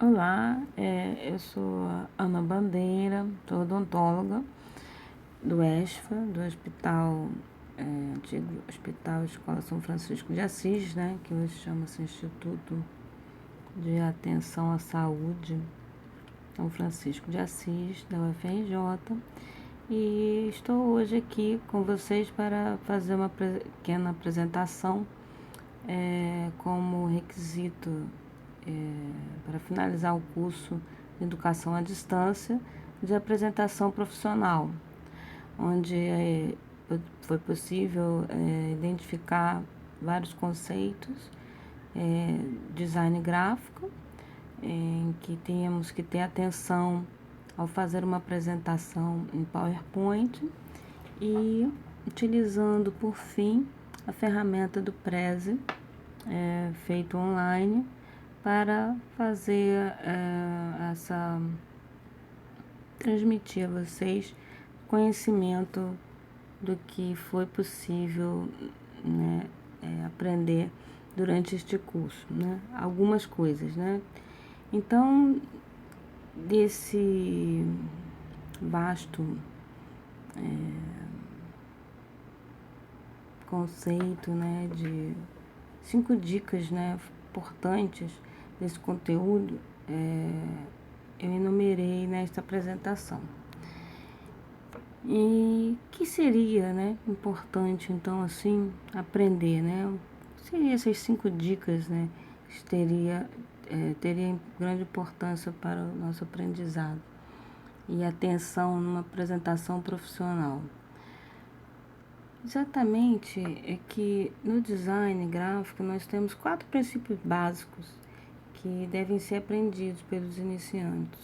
Olá, eu sou a Ana Bandeira, sou odontóloga do ESFA, do antigo Hospital Escola São Francisco de Assis, né, que hoje chama-se Instituto de Atenção à Saúde São Francisco de Assis, da UFRJ, e estou hoje aqui com vocês para fazer uma pequena apresentação como requisito para finalizar o curso de Educação à Distância de apresentação profissional, onde foi possível identificar vários conceitos, design gráfico, em que temos que ter atenção ao fazer uma apresentação em PowerPoint e utilizando, por fim, a ferramenta do Prezi, feito online, para fazer transmitir a vocês conhecimento do que foi possível, né, aprender durante este curso, né, algumas coisas, né. Então, desse vasto conceito, né, de 5 dicas, né, importantes desse conteúdo, eu enumerei nesta apresentação. E que seria, né, importante, então, assim, aprender, né? Seriam essas 5 dicas, né, que teria grande importância para o nosso aprendizado e atenção numa apresentação profissional. Exatamente, é que no design gráfico nós temos 4 princípios básicos que devem ser aprendidos pelos iniciantes.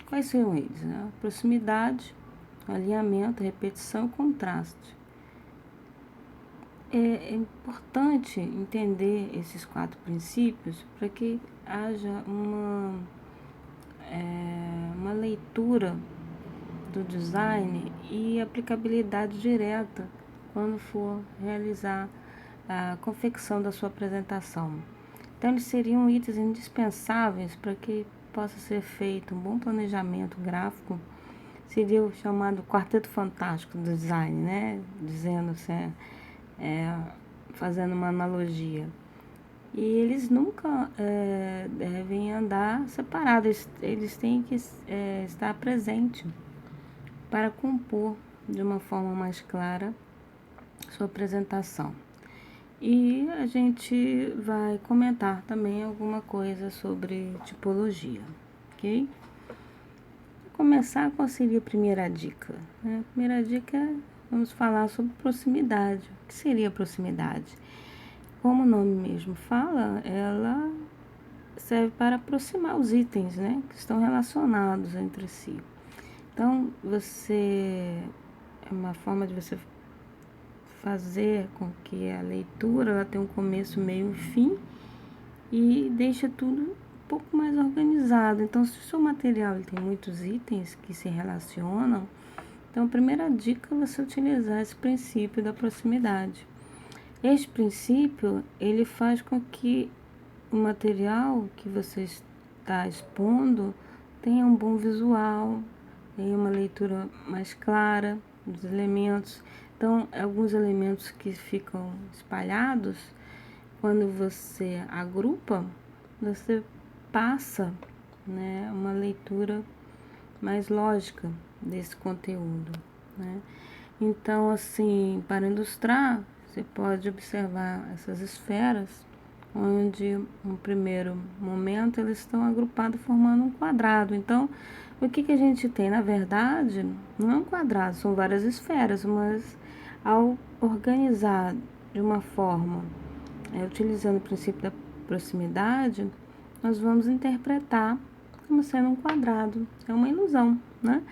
Quais são eles, né? Proximidade, alinhamento, repetição e contraste. É importante entender esses 4 princípios para que haja uma leitura do design e aplicabilidade direta quando for realizar a confecção da sua apresentação. Então, eles seriam itens indispensáveis para que possa ser feito um bom planejamento gráfico. Seria o chamado quarteto fantástico do design, né? Dizendo assim, fazendo uma analogia. E eles nunca devem andar separados, eles têm que estar presentes para compor de uma forma mais clara sua apresentação. E a gente vai comentar também alguma coisa sobre tipologia, ok? Para começar, qual seria a primeira dica? A primeira dica, vamos falar sobre proximidade. O que seria proximidade? Como o nome mesmo fala, ela serve para aproximar os itens, né, que estão relacionados entre si. Então, é uma forma de você fazer com que a leitura ela tenha um começo, meio e fim e deixa tudo um pouco mais organizado. Então, se o seu material ele tem muitos itens que se relacionam, então a primeira dica é você utilizar esse princípio da proximidade. Este princípio, ele faz com que o material que você está expondo tenha um bom visual, tenha uma leitura mais clara dos elementos. Então, alguns elementos que ficam espalhados, quando você agrupa, você passa, né, uma leitura mais lógica desse conteúdo, né? Então, assim, para ilustrar, você pode observar essas esferas, onde no primeiro momento eles estão agrupados formando um quadrado. Então, o que a gente tem? Na verdade, não é um quadrado, são várias esferas, mas ao organizar de uma forma, utilizando o princípio da proximidade, nós vamos interpretar como sendo um quadrado. É uma ilusão, né?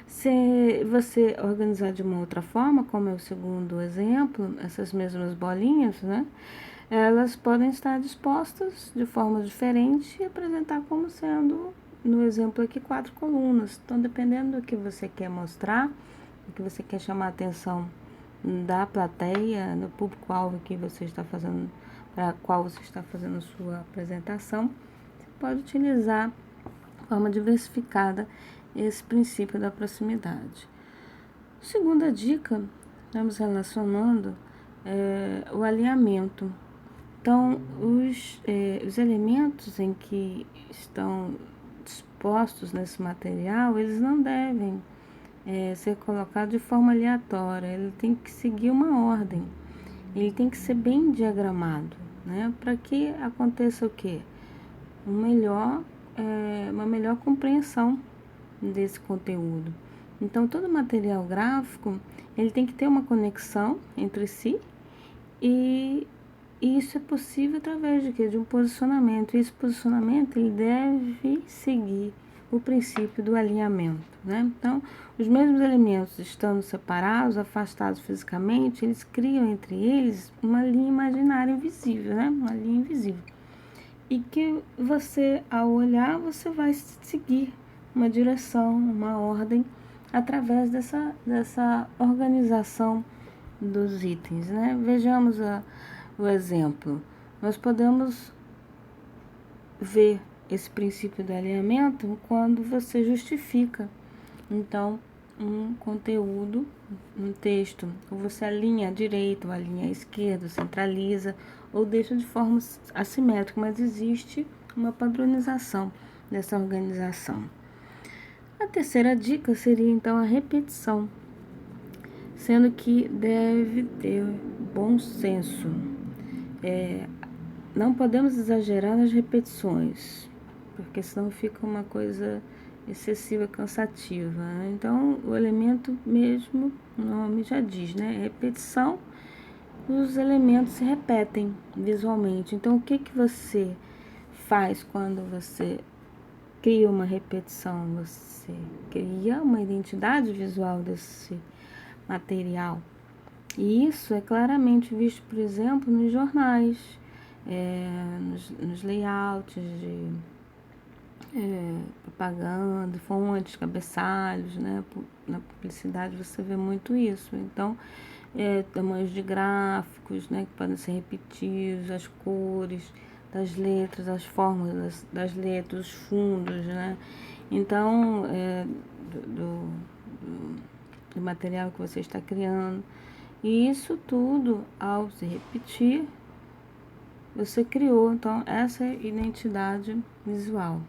Se você organizar de uma outra forma, como é o segundo exemplo, essas mesmas bolinhas, né? Elas podem estar dispostas de forma diferente e apresentar como sendo, no exemplo aqui, 4 colunas. Então, dependendo do que você quer mostrar, do que você quer chamar a atenção da plateia, no público-alvo que você está fazendo, para qual você está fazendo sua apresentação, você pode utilizar forma diversificada esse princípio da proximidade. Segunda dica, estamos relacionando o alinhamento. Então, os elementos em que estão dispostos nesse material, eles não devem ser colocados de forma aleatória, ele tem que seguir uma ordem, ele tem que ser bem diagramado, né? Para que aconteça o quê? Uma melhor compreensão desse conteúdo. Então, todo material gráfico, ele tem que ter uma conexão entre si e isso é possível através de quê? De um posicionamento. E esse posicionamento, ele deve seguir o princípio do alinhamento, né? Então, os mesmos elementos estando separados, afastados fisicamente, eles criam entre eles uma linha imaginária invisível, né? Uma linha invisível. E que você, ao olhar, você vai seguir uma direção, uma ordem, através dessa organização dos itens, né? Vejamos o exemplo. Nós podemos ver esse princípio do alinhamento quando você justifica, então, um conteúdo, um texto, ou você alinha à direita, ou alinha à esquerda, centraliza, ou deixa de forma assimétrica, mas existe uma padronização dessa organização. A terceira dica seria, então, a repetição, sendo que deve ter bom senso. Não podemos exagerar nas repetições, porque senão fica uma coisa excessiva, cansativa. Então, o elemento mesmo, o nome já diz, né? Repetição, os elementos se repetem visualmente. Então, o que você faz quando você cria uma repetição? Você cria uma identidade visual desse material. E isso é claramente visto, por exemplo, nos jornais, nos layouts de propaganda, fontes, cabeçalhos, né? Na publicidade você vê muito isso. Então, tamanhos de gráficos, né? Que podem ser repetidos, as cores das letras, as formas das letras, os fundos, né? Então, do material que você está criando. E isso tudo, ao se repetir, você criou, então, essa identidade visual.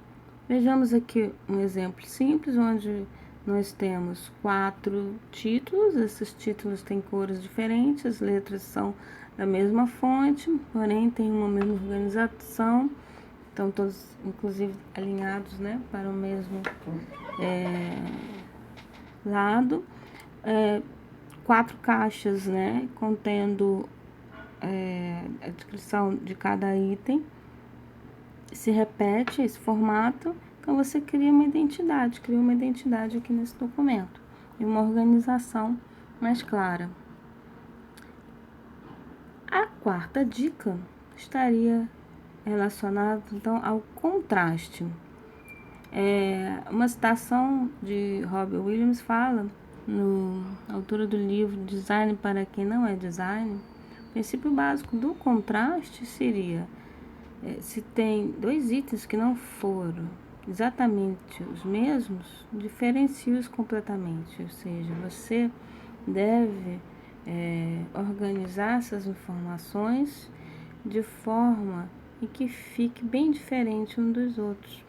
Vejamos aqui um exemplo simples, onde nós temos 4 títulos. Esses títulos têm cores diferentes, as letras são da mesma fonte, porém tem uma mesma organização, estão todos, inclusive, alinhados, né, para o mesmo lado. 4 caixas, né, contendo a descrição de cada item. Se repete esse formato, então você cria uma identidade aqui nesse documento e uma organização mais clara. A quarta dica estaria relacionada então ao contraste. Uma citação de Robbie Williams fala, na autora do livro Design para quem não é design, o princípio básico do contraste seria: se tem 2 itens que não foram exatamente os mesmos, diferencie-os completamente. Ou seja, você deve organizar essas informações de forma em que fique bem diferente um dos outros.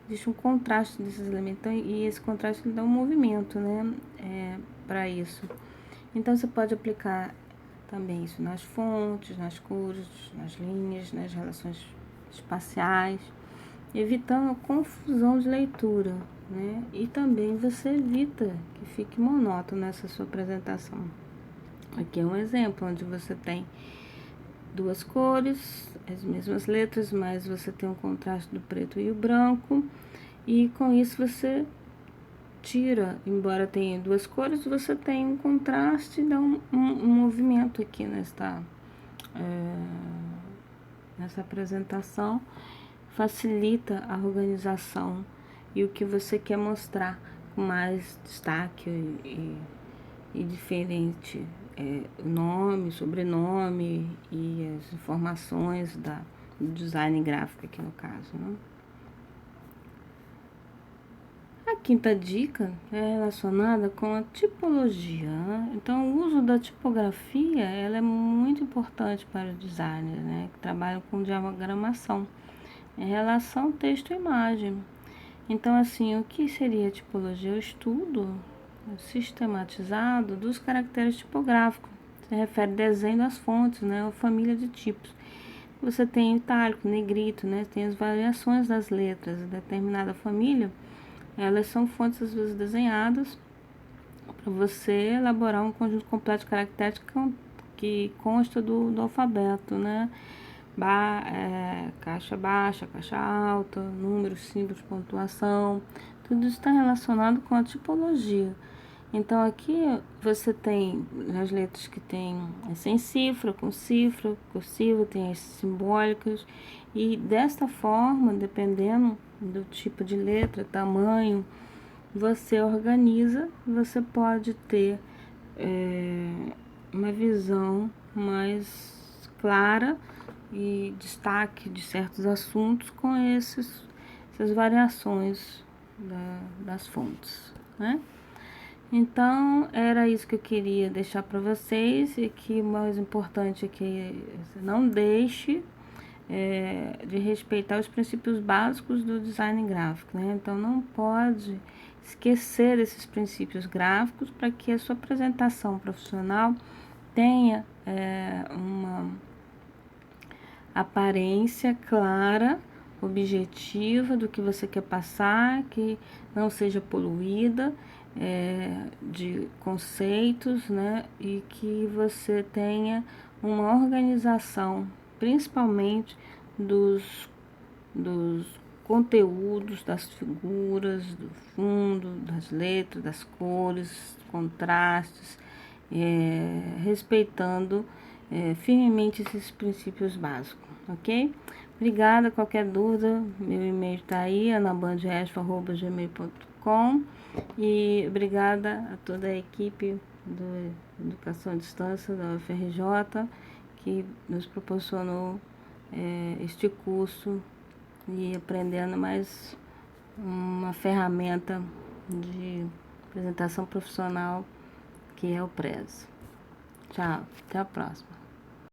Existe um contraste desses elementos, e esse contraste dá um movimento, né, para isso. Então, você pode aplicar também isso nas fontes, nas cores, nas linhas, nas relações espaciais, evitando a confusão de leitura, né? E também você evita que fique monótono nessa sua apresentação. Aqui é um exemplo onde você tem 2 cores, as mesmas letras, mas você tem um contraste do preto e o branco, e com isso você tira, embora tenha 2 cores, você tem um contraste e dá um movimento aqui nessa apresentação, facilita a organização e o que você quer mostrar com mais destaque e diferente, nome, sobrenome e as informações do design gráfico aqui no caso, né? quinta dica é relacionada com a tipologia, né? Então, o uso da tipografia, ela é muito importante para os designers, né, que trabalham com diagramação, em relação texto e imagem. Então, assim, o que seria tipologia? O estudo sistematizado dos caracteres tipográficos. Se refere ao desenho das fontes, né, ou família de tipos. Você tem itálico, negrito, né, tem as variações das letras. Determinada família, elas são fontes às vezes desenhadas para você elaborar um conjunto completo de caracteres que consta do alfabeto, né? Caixa baixa, caixa alta, números, símbolos, pontuação, tudo isso está relacionado com a tipologia. Então aqui você tem as letras que tem sem cifra, com cifra, cursiva, tem as simbólicas, e desta forma, dependendo do tipo de letra, tamanho, você organiza, você pode ter uma visão mais clara e destaque de certos assuntos com essas variações das fontes, né? Então, era isso que eu queria deixar para vocês, e que o mais importante é que você não deixe de respeitar os princípios básicos do design gráfico, né? Então, não pode esquecer desses princípios gráficos para que a sua apresentação profissional tenha uma aparência clara, objetiva do que você quer passar, que não seja poluída de conceitos, né? E que você tenha uma organização, principalmente dos conteúdos, das figuras, do fundo, das letras, das cores, contrastes, respeitando firmemente esses princípios básicos, ok? Obrigada, qualquer dúvida, meu e-mail está aí, anabandresto@gmail.com, e obrigada a toda a equipe do Educação à Distância da UFRJ, que nos proporcionou este curso, e aprendendo mais uma ferramenta de apresentação profissional, que é o Prezi. Tchau, até a próxima.